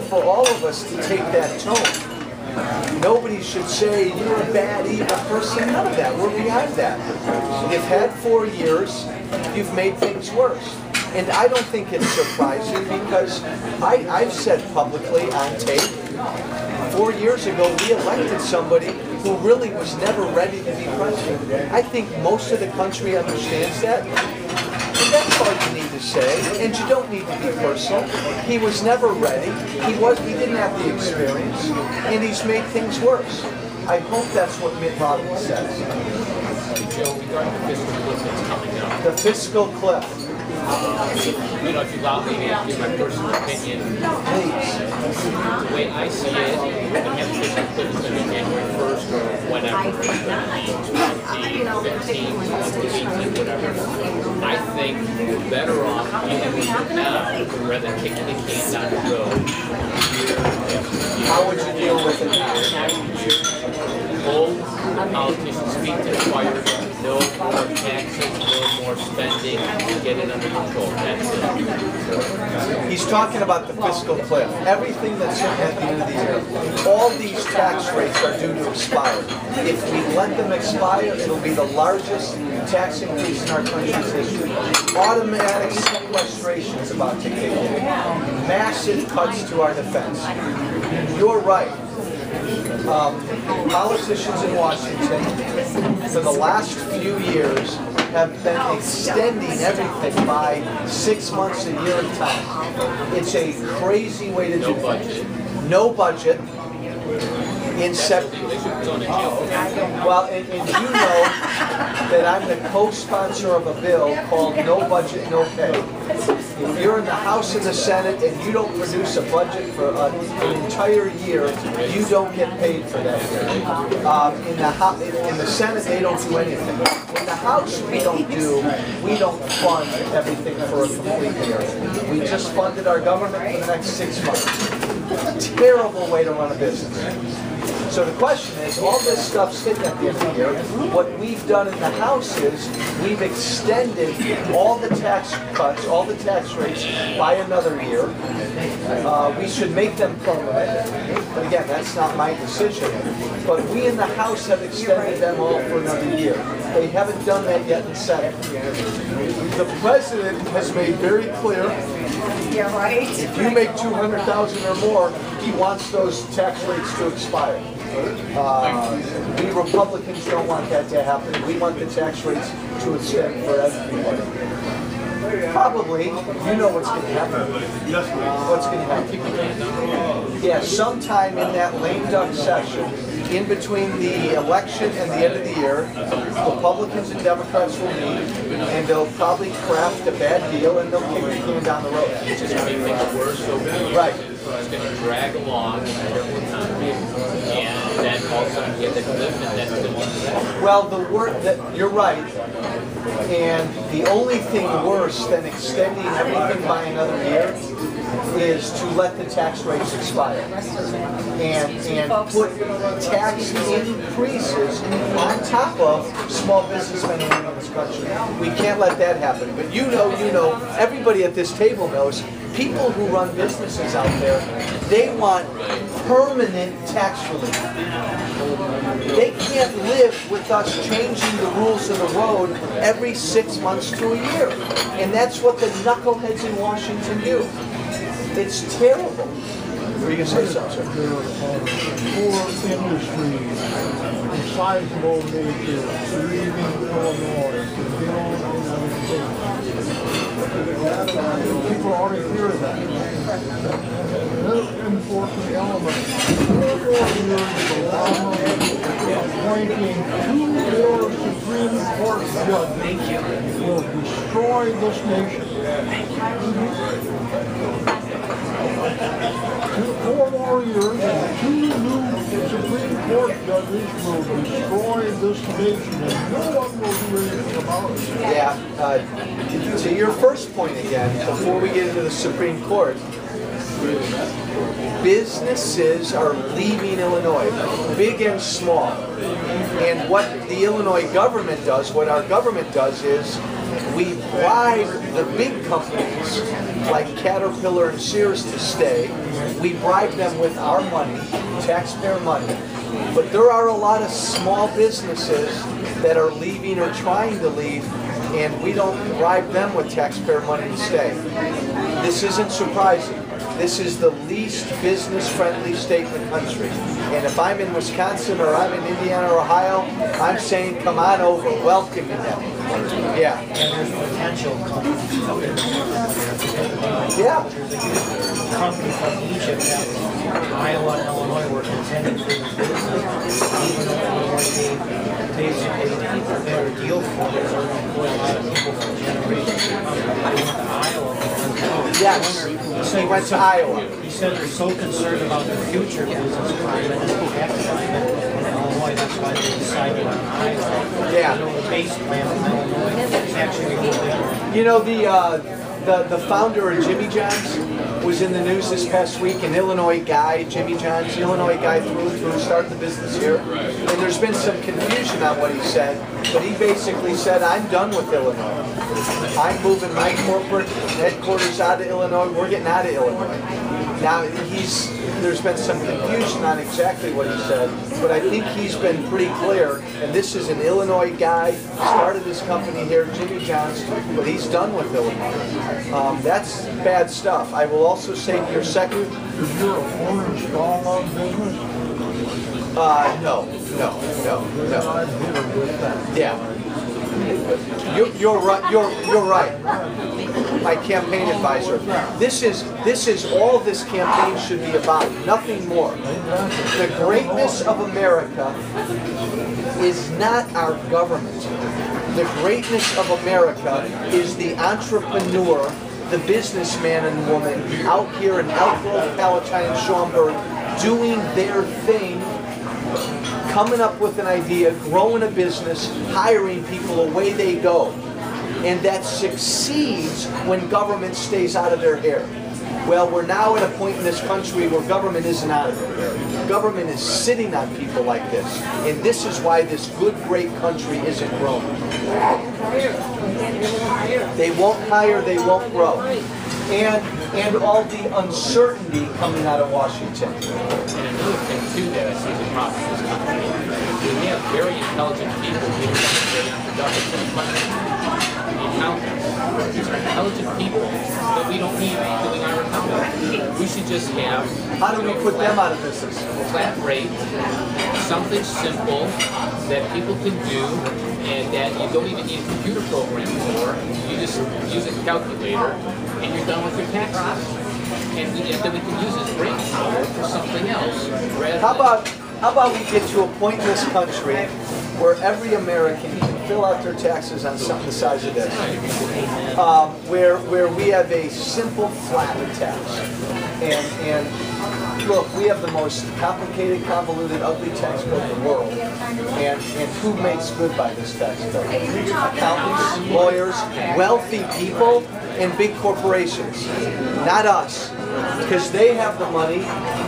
for all of us to take that tone. Nobody should say, you're a bad, evil person. None of that. We're beyond that. You've had 4 years. You've made things worse. And I don't think it's surprising because I've said publicly on tape, 4 years ago we elected somebody who really was never ready to be president. I think most of the country understands that. And that's all you need to say, and you don't need to be personal. He was never ready. He didn't have the experience, and he's made things worse. I hope that's what Mitt Romney says. Joe, regarding the fiscal cliff that's coming up. The fiscal cliff. You know, if you allow me to give my personal opinion, Please. the way I see it, we're going to have a fiscal cliff is going to be January 1st or whatever, 15, 18, whatever. I think we're better off dealing with it now rather than kicking the can down the road. How would you deal with it now? Hold the politicians' feet to the fire, no more taxes, no more spending, get it under control. That's it. He's talking about the fiscal cliff. Everything that's at the end of the year, all these tax rates are due to expire. If we let them expire, it'll be the largest tax increase in our country's history. Automatic sequestration is about to kick in. Massive cuts to our defense. You're right. Politicians in Washington, for the last few years, have been extending everything by 6 months, a year at a time. It's a crazy way to do things. No budget. In well, and you know that I'm the co-sponsor of a bill called No Budget, No Pay. If you're in the House and the Senate and you don't produce a budget for an entire year, you don't get paid for that year. In the Senate, they don't do anything. In the House, we don't fund everything for a complete year. We just funded our government for the next 6 months. Terrible way to run a business. So the question is, all this stuff's hitting at the end of the year. What we've done in the House is we've extended all the tax cuts, all the tax rates by another year. We should make them permanent. But again, that's not my decision. But we in the House have extended them all for another year. They haven't done that yet in the Senate. The President has made very clear, yeah, right. If you make $200,000 or more, he wants those tax rates to expire. We Republicans don't want that to happen. We want the tax rates to extend for everybody. Probably, you know what's going to happen. What's going to happen? Yeah, sometime in that lame duck session, in between the election and the end of the year, Republicans and Democrats will meet, and they'll probably craft a bad deal, and they'll kick the can down the road. It's just going to make things worse. Right. It's going to drag along in a different economy, and then all of a sudden get the cliff, and then it's going to. Well, the word that you're right, and the only thing worse than extending everything by another year is to let the tax rates expire and put tax increases on top of small businessmen in this country. We can't let that happen. But you know, everybody at this table knows, people who run businesses out there, they want permanent tax relief. They can't live with us changing the rules of the road every 6 months to a year. And that's what the knuckleheads in Washington do. It's terrible. Were you going to say something, sir? There are four industries, sizable nature, leaving Illinois to build the United States. People already hear that. This important element, 4 more years of Obama appointing 2 more Supreme Court judges will destroy this nation. 4 more years and 2 new Supreme Court judges will destroy this nation, and no one will do anything about it. Yeah, to your first point again, before we get into the Supreme Court, businesses are leaving Illinois, big and small. And what the Illinois government does, what our government does is, We bribe the big companies like Caterpillar and Sears to stay. We bribe them with our money, taxpayer money. But there are a lot of small businesses that are leaving or trying to leave, and we don't bribe them with taxpayer money to stay. This isn't surprising. This is the least business-friendly state in the country. And if I'm in Wisconsin or I'm in Indiana or Ohio, I'm saying, come on over, welcome you them. Yeah. And there's potential companies out there. Yeah. There's a huge company from Egypt that Iowa and Illinois were contending for this business. Even though Illinois gave basically a better deal for it, they're going to employ a lot of people for generations to come. They went to Iowa because Yes. He went to Iowa. he said they're so concerned about the future business climate and the tax climate in Illinois, that's why they decided on Iowa. Yeah. You know, the base plan of Illinois is actually a little better. You know, the founder of Jimmy John's was in the news this past week, an Illinois guy, Jimmy John's, Illinois guy through and through, started the business here. And there's been some confusion on what he said, but he basically said, I'm done with Illinois. I'm moving my corporate headquarters out of Illinois. We're getting out of Illinois. Now, there's been some confusion on exactly what he said, but I think he's been pretty clear, and this is an Illinois guy, started his company here, Jimmy John's, but he's done with Illinois. That's bad stuff. I will also say to your second... Is your orange stall on business? No. I'm here with that. Yeah. You're right. You're right. My campaign advisor. This is all this campaign should be about. Nothing more. The greatness of America is not our government. The greatness of America is the entrepreneur, the businessman and woman out here in Elk Grove, Palatine, and Schaumburg doing their thing, coming up with an idea, growing a business, hiring people, away they go. And that succeeds when government stays out of their hair. Well, we're now at a point in this country where government isn't out of their hair. Government is sitting on people like this. And this is why this good, great country isn't growing. They won't hire, they won't grow. And all the uncertainty coming out of Washington. And another thing too that I see the problem in this country, we have very intelligent people who are very unproductive in the country. The accountants, these are intelligent people that we don't need doing our accounting. We should just have... How do we put them out of business? Flat rate, something simple that people can do and that you don't even need a computer program for. You just use a calculator and you're done with your taxes. And then we can use his brain power for something else. How about we get to a point in this country where every American can fill out their taxes on something the size of this, where we have a simple flat tax, and look, we have the most complicated, convoluted, ugly tax code in the world, and who makes good by this tax code? Accountants, lawyers, wealthy people, and big corporations, not us. Because they have the money,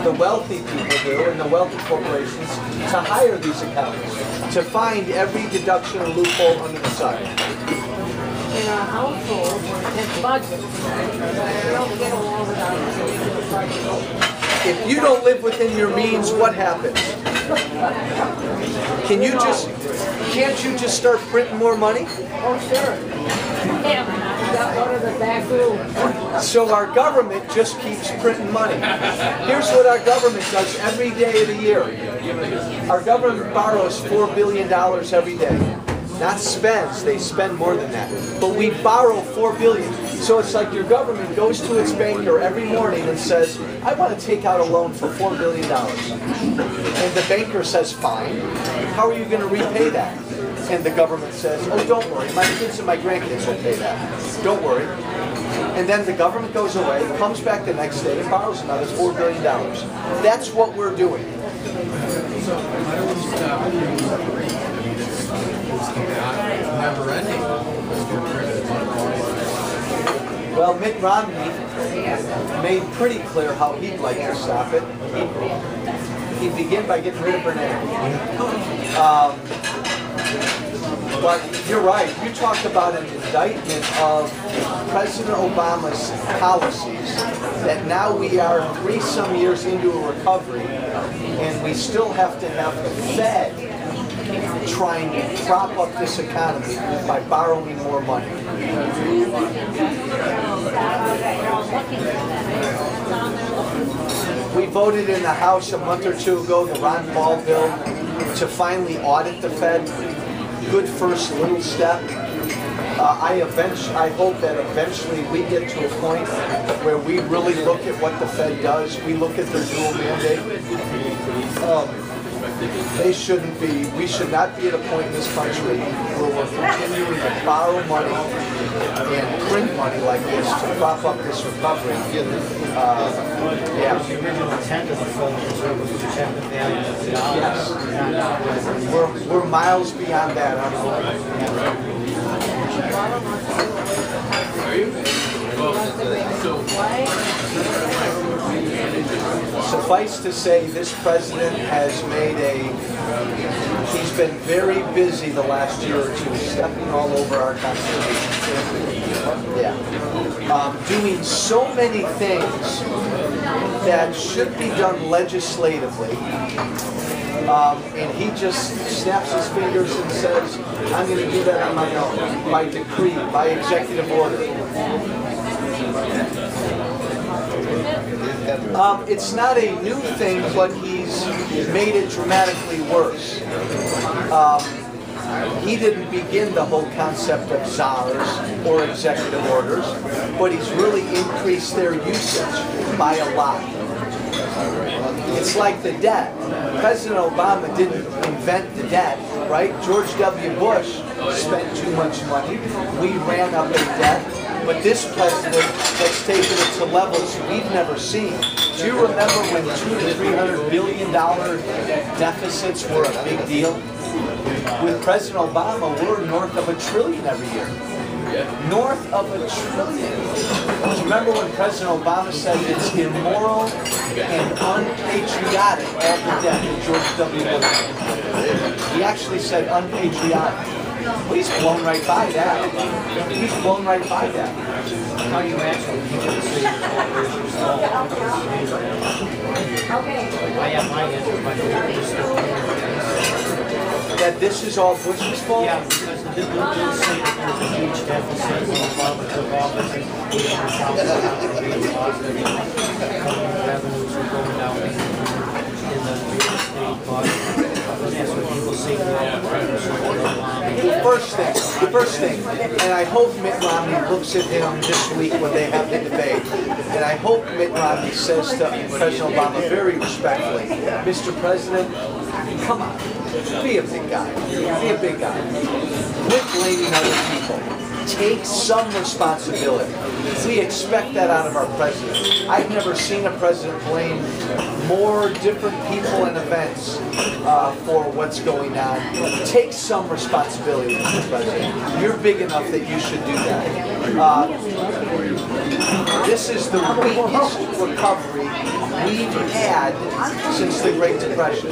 the wealthy people do, and the wealthy corporations, to hire these accountants, to find every deduction or loophole under the sun. In a household where it's budget, you don't get along without If you don't live within your means, what happens? Can't you just start printing more money? Oh, sure. Yeah, you got one of the back rooms. So our government just keeps printing money. Here's what our government does every day of the year. Our government borrows $4 billion every day. Not spends, they spend more than that. But we borrow $4 billion. So it's like your government goes to its banker every morning and says, I want to take out a loan for $4 billion. And the banker says, fine. How are you going to repay that? And the government says, oh, don't worry, my kids and my grandkids will pay that. Don't worry. And then the government goes away, comes back the next day, and borrows another $4 billion. That's what we're doing. Well, Mitt Romney made pretty clear how he'd like to stop it. He'd begin by getting rid of Bernanke. But you're right. You talked about an indictment of President Obama's policies that now we are 3-some years into a recovery, and we still have to have the Fed trying to prop up this economy by borrowing more money. We voted in the House a month or two ago, the Ron Paul bill, to finally audit the Fed. Good first little step. I hope that eventually we get to a point where we really look at what the Fed does. We look at their dual mandate. We should not be at a point in this country where we're continuing to borrow money and print money like this to prop up this recovery. Yeah. The original intent of the Federal Reserve was to protect the value of the dollar. Yes. We're miles beyond that. Suffice to say, this president has he's been very busy the last year or two, stepping all over our Constitution. Yeah. Doing so many things that should be done legislatively. And he just snaps his fingers and says, I'm going to do that on my own, by decree, by executive order. It's not a new thing, but he's made it dramatically worse. He didn't begin the whole concept of czars or executive orders, but he's really increased their usage by a lot. It's like the debt. President Obama didn't invent the debt, right? George W. Bush spent too much money. We ran up in debt. But this president has taken it to levels we've never seen. Do you remember when $200 to $300 billion deficits were a big deal? With President Obama, we're north of $1 trillion every year. North of $1 trillion. Do you remember when President Obama said it's immoral and unpatriotic, all the debt that George W. Bush? He actually said unpatriotic. Well, he's blown right by that. He's blown right by that. How do you answer when people say I have my answer, but that this is all Bush's fault? Yeah, because the bill say that there's a huge deficit when Obama took office and revenues were going down in the real estate budget. That's what people say. The first thing, and I hope Mitt Romney looks at him this week when they have the debate, and I hope Mitt Romney says to President Obama very respectfully, Mr. President, come on, be a big guy. Be a big guy. Quit blaming other people. Take some responsibility. We expect that out of our president. I've never seen a president blame more different people and events for what's going on. Take some responsibility, Mr. President. You're big enough that you should do that. This is the weakest recovery we've had since the Great Depression.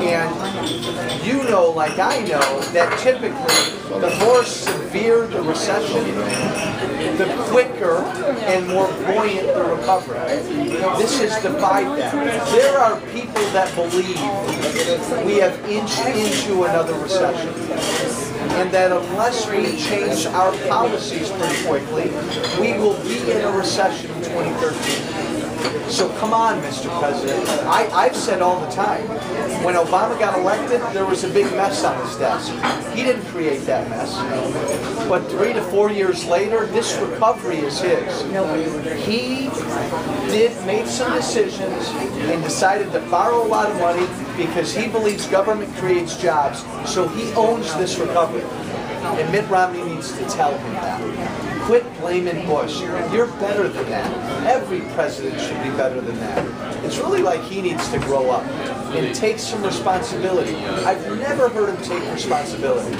And you know, like I know, that typically the more severe the recession, the quicker and more buoyant the recovery. This is defied that. There are people that believe we have inched into another recession, and that unless we change our policies pretty quickly, we will be in a recession in 2013. So come on, Mr. President. I've said all the time, when Obama got elected, there was a big mess on his desk. He didn't create that mess. But 3 to 4 years later, this recovery is his. He made some decisions and decided to borrow a lot of money because he believes government creates jobs. So he owns this recovery. And Mitt Romney needs to tell him that. Quit blaming Bush. You're better than that. Every president should be better than that. It's really like he needs to grow up and take some responsibility. I've never heard him take responsibility.